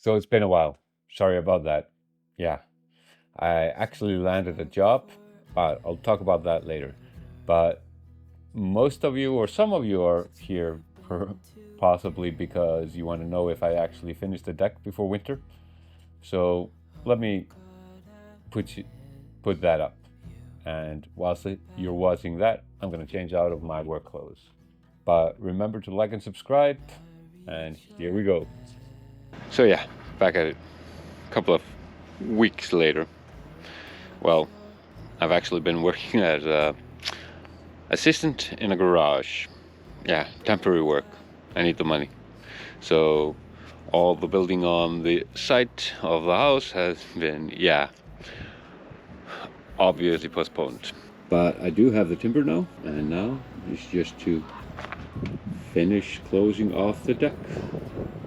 So it's been a while. Sorry about that. Yeah, I actually landed a job, but I'll talk about that later. But most of you, or some of you, are here possibly because you want to know if I actually finished the deck before winter. So let me put that up. And whilst you're watching that, I'm going to change out of my work clothes. But remember to like and subscribe. And here we go. So yeah, back at it. A couple of weeks later. Well, I've actually been working as a assistant in a garage. Yeah, temporary work. I need the money. So all the building on the site of the house has been, obviously postponed. But I do have the timber now, and now it's just to finish closing off the deck.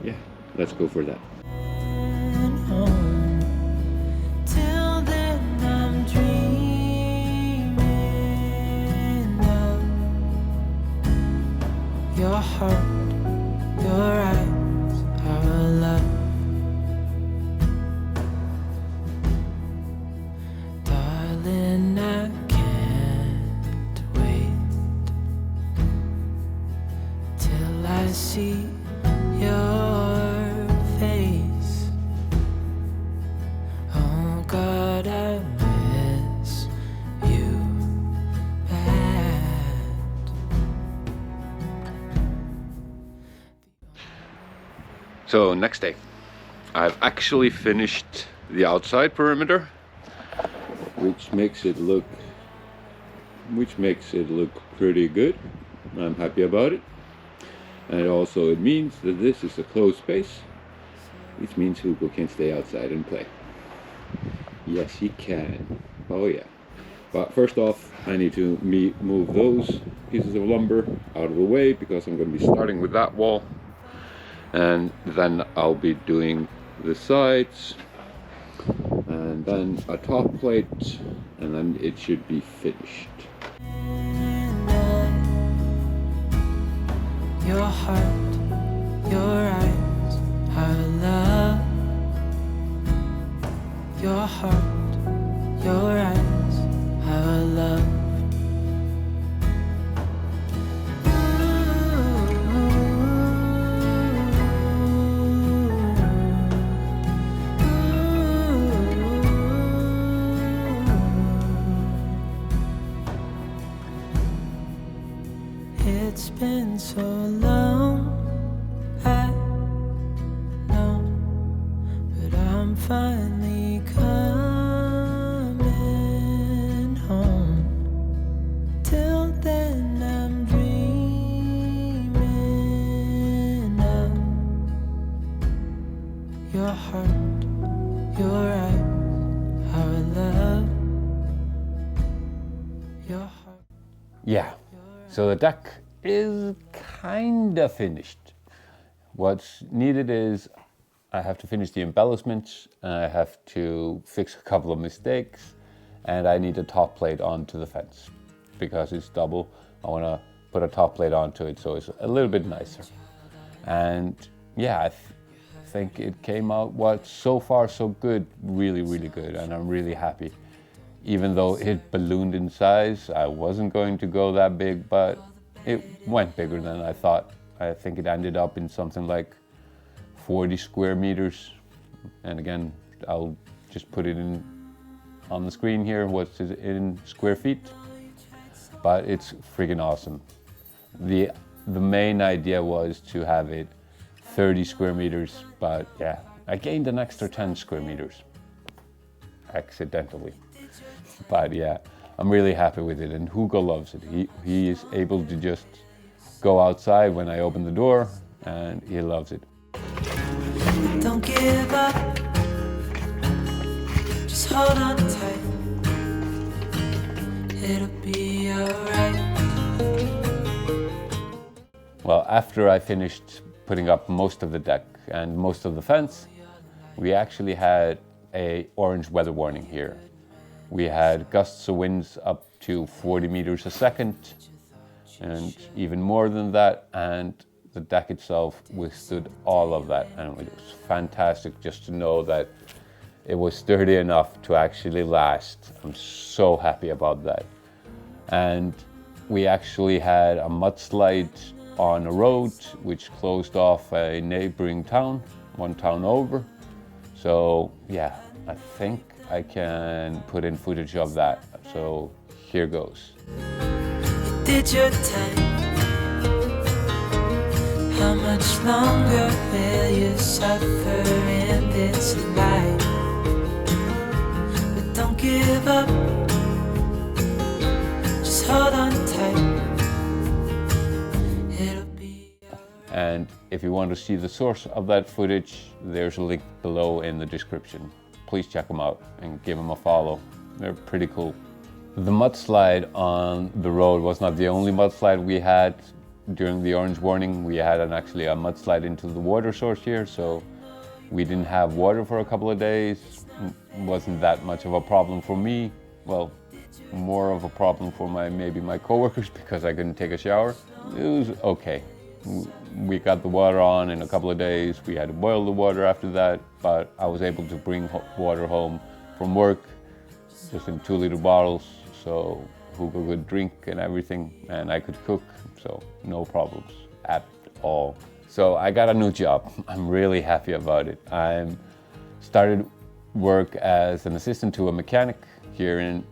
Yeah, let's go for that. Your heart, your eyes, our love. Darling, I can't wait till I see your face. Oh God, I miss you bad. So next day, I've actually finished the outside perimeter, which makes it look pretty good. I'm happy about it. And it means that this is a closed space, which means Hugo can stay outside and play. Yes, he can. Oh yeah. But first off, I need to move those pieces of lumber out of the way because I'm going to be starting with that wall. And then I'll be doing the sides, and then a top plate, and then it should be finished. Your heart, your eyes, our love. Your heart, your eyes, our love. It's been so long, I know, but I'm finally coming home. Till then I'm dreaming of your heart, your eyes, our love. Your heart. Yeah, so the deck is kinda finished. What's needed is I have to finish the embellishments, and I have to fix a couple of mistakes, and I need a top plate onto the fence because it's double. I want to put a top plate onto it so it's a little bit nicer. And yeah, I think it came out so far so good, really, really good, and I'm really happy. Even though it ballooned in size, I wasn't going to go that big, but it went bigger than I thought. I think it ended up in something like 40 square meters. And again, I'll just put it in on the screen here, what's it in square feet. But it's freaking awesome. The main idea was to have it 30 square meters, but yeah, I gained an extra 10 square meters accidentally. But yeah, I'm really happy with it, and Hugo loves it. He is able to just go outside when I open the door, and he loves it. Don't give up, just hold on tight. It'll be alright. Well, after I finished putting up most of the deck and most of the fence, we actually had an orange weather warning here. We had gusts of winds up to 40 meters a second, and even more than that, and the deck itself withstood all of that, and it was fantastic just to know that it was sturdy enough to actually last. I'm so happy about that. And we actually had a mudslide on a road which closed off a neighboring town, one town over. So yeah, I think I can put in footage of that. So here goes. You did your time. How much longer will you suffer in this life? But don't give up. Just hold on tight. It'll be. And if you want to see the source of that footage, there's a link below in the description. Please check them out and give them a follow. They're pretty cool. The mudslide on the road was not the only mudslide we had during the orange warning. We had actually a mudslide into the water source here, so we didn't have water for a couple of days. Wasn't that much of a problem for me. Well, more of a problem for maybe my coworkers because I couldn't take a shower. It was okay. We got the water on in a couple of days. We had to boil the water after that, but I was able to bring water home from work just in 2-liter bottles, so Hugo could drink and everything, and I could cook, so no problems at all. So I got a new job. I'm really happy about it. I started work as an assistant to a mechanic here in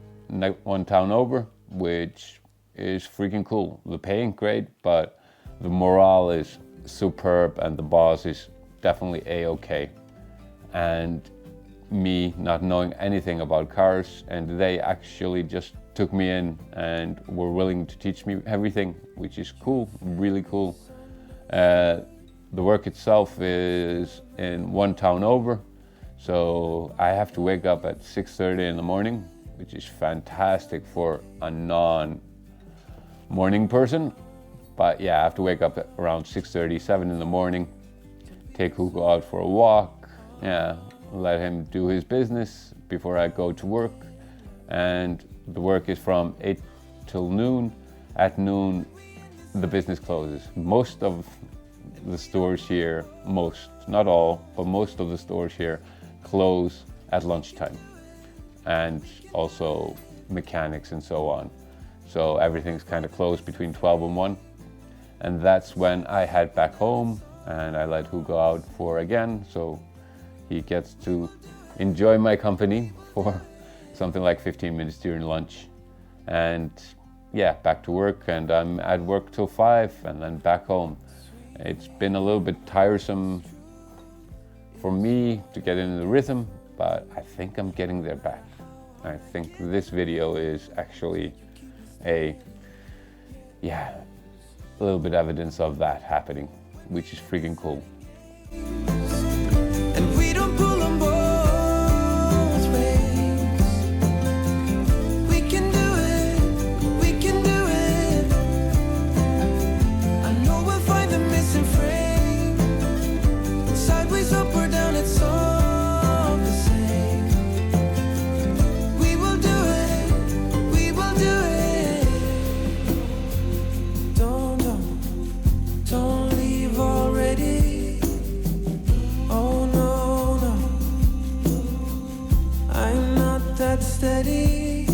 one town over, which is freaking cool. The pay ain't great, but the morale is superb and the boss is definitely a-okay. And me not knowing anything about cars, and they actually just took me in and were willing to teach me everything, which is cool, really cool. The work itself is in one town over, so I have to wake up at 6:30 in the morning, which is fantastic for a non-morning person. But yeah, I have to wake up at around 6:30, 7 in the morning, take Hugo out for a walk, yeah, let him do his business before I go to work. And the work is from 8 till noon. At noon, the business closes. Most of the stores here, not all, but most of the stores here close at lunchtime. And also mechanics and so on. So everything's kind of closed between 12 and 1. And that's when I head back home and I let Hugo out for again, so he gets to enjoy my company for something like 15 minutes during lunch. And yeah, back to work, and I'm at work till 5 and then back home. It's been a little bit tiresome for me to get into the rhythm, but I think I'm getting there back. I think this video is actually a little bit evidence of that happening, which is freaking cool. And we don't pull on both ways. We can do it, we can do it. I know we'll find the missing frame. Sideways, up or down, it's all the same. We will do it, we will do it. Don't leave already. Oh no, no, I'm not that steady.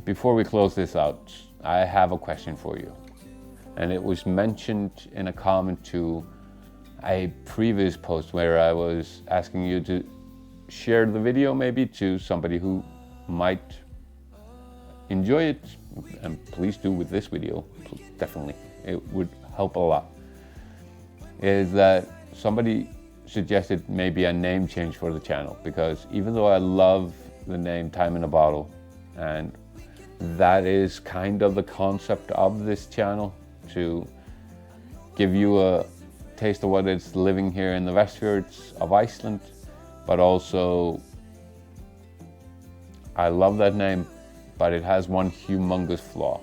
Before we close this out, I have a question for you. And it was mentioned in a comment to a previous post where I was asking you to share the video maybe to somebody who might enjoy it. And please do with this video, definitely. It would help a lot. Is that somebody suggested maybe a name change for the channel, because even though I love the name Time in a Bottle, and that is kind of the concept of this channel, to give you a taste of what it's living here in the westfjords of Iceland, but also I love that name, but it has one humongous flaw.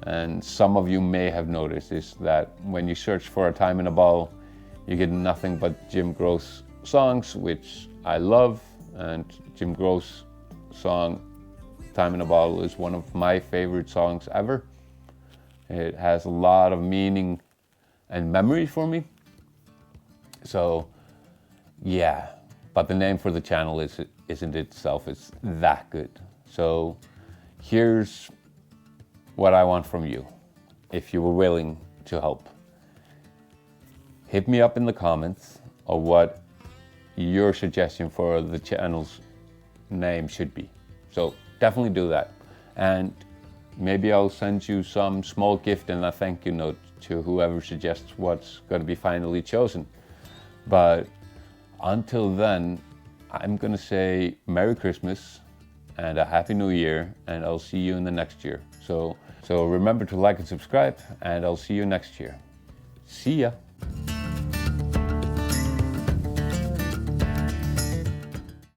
And some of you may have noticed is that when you search for A Time in a Bottle, you get nothing but Jim Gross songs, which I love, and Jim Gross song Time in a Bottle is one of my favorite songs ever. It has a lot of meaning and memory for me. So yeah, but the name for the channel isn't itself, it's that good. So here's what I want from you, if you were willing to help. Hit me up in the comments of what your suggestion for the channel's name should be. So definitely do that. And maybe I'll send you some small gift and a thank you note to whoever suggests what's going to be finally chosen. But until then, I'm going to say Merry Christmas and a Happy New Year, and I'll see you in the next year. So remember to like and subscribe, and I'll see you next year. See ya.